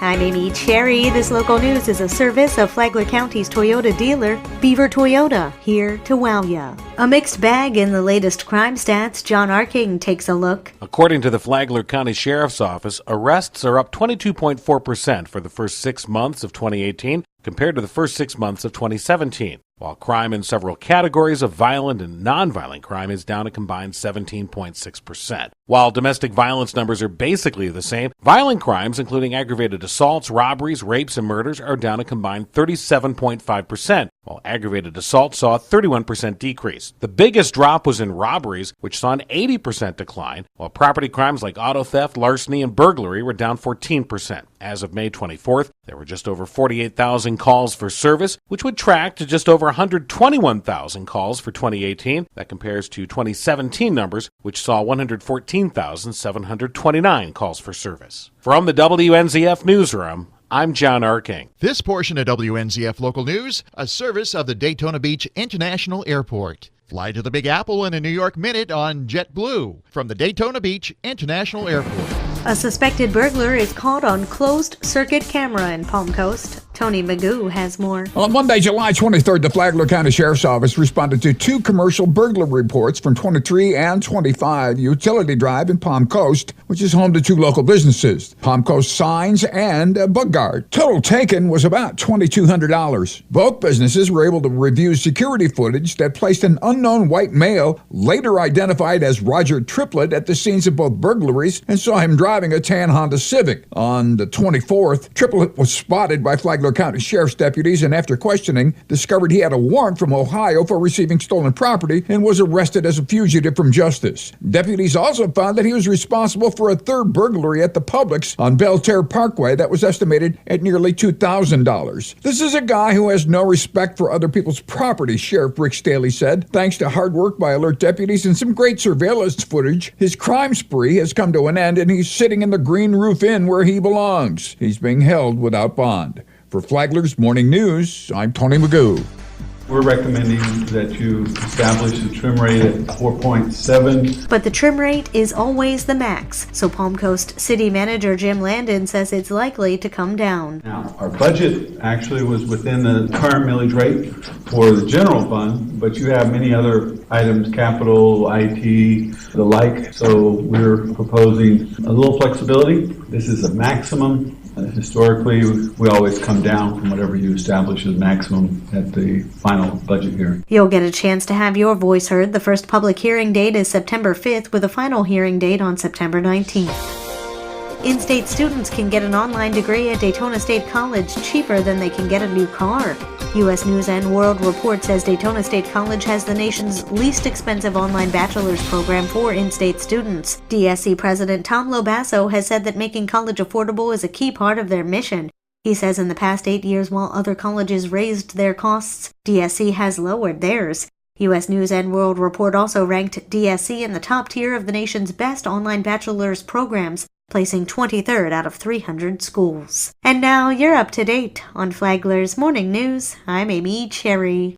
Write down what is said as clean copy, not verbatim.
I'm Amy Cherry. This local news is a service of Flagler County's Toyota dealer, Beaver Toyota, here to wow ya. A mixed bag in the latest crime stats. John Arking takes a look. According to the Flagler County Sheriff's Office, arrests are up 22.4% for the first 6 months of 2018 compared to the first 6 months of 2017, while crime in several categories of violent and nonviolent crime is down a combined 17.6%. While domestic violence numbers are basically the same, violent crimes, including aggravated assaults, robberies, rapes, and murders, are down a combined 37.5%, while aggravated assault saw a 31% decrease. The biggest drop was in robberies, which saw an 80% decline, while property crimes like auto theft, larceny, and burglary were down 14%. As of May 24th, there were just over 48,000 calls for service, which would track to just over 121,000 calls for 2018. That compares to 2017 numbers, which saw 114,729 calls for service. From the WNZF Newsroom, I'm John Arking. This portion of WNZF Local News, a service of the Daytona Beach International Airport. Fly to the Big Apple in a New York minute on JetBlue from the Daytona Beach International Airport. A suspected burglar is caught on closed-circuit camera in Palm Coast. Tony Magoo has more. On Monday, July 23rd, the Flagler County Sheriff's Office responded to 2 commercial burglary reports from 23 and 25 Utility Drive in Palm Coast, which is home to 2 local businesses, Palm Coast Signs and Bug Guard. Total taken was about $2,200. Both businesses were able to review security footage that placed an unknown white male, later identified as Roger Triplett, at the scenes of both burglaries and saw him driving a tan Honda Civic. On the 24th, Triplett was spotted by Flagler County Sheriff's deputies and, after questioning, discovered he had a warrant from Ohio for receiving stolen property and was arrested as a fugitive from justice. Deputies also found that he was responsible for a 3rd burglary at the Publix on Belterre Parkway that was estimated at nearly $2,000. This is a guy who has no respect for other people's property, Sheriff Rick Staley said. Thanks to hard work by alert deputies and some great surveillance footage, his crime spree has come to an end and he's sitting in the Green Roof Inn where he belongs. He's being held without bond. For Flagler's Morning News, I'm Tony Magoo. We're recommending that you establish a trim rate at 4.7. But the trim rate is always the max, so Palm Coast City Manager Jim Landon says it's likely to come down. Now, our budget actually was within the current millage rate for the general fund, but you have many other items, capital, IT, the like, so we're proposing a little flexibility. This is a maximum. Historically, we always come down from whatever you establish as maximum at the final budget hearing. You'll get a chance to have your voice heard. The first public hearing date is September 5th, with a final hearing date on September 19th. In-state students can get an online degree at Daytona State College cheaper than they can get a new car. U.S. News and World Report says Daytona State College has the nation's least expensive online bachelor's program for in-state students. DSC President Tom Lobasso has said that making college affordable is a key part of their mission. He says in the past 8 years, while other colleges raised their costs, DSC has lowered theirs. U.S. News and World Report also ranked DSC in the top tier of the nation's best online bachelor's programs, placing 23rd out of 300 schools. And now you're up to date on Flagler's Morning News. I'm Amy Cherry.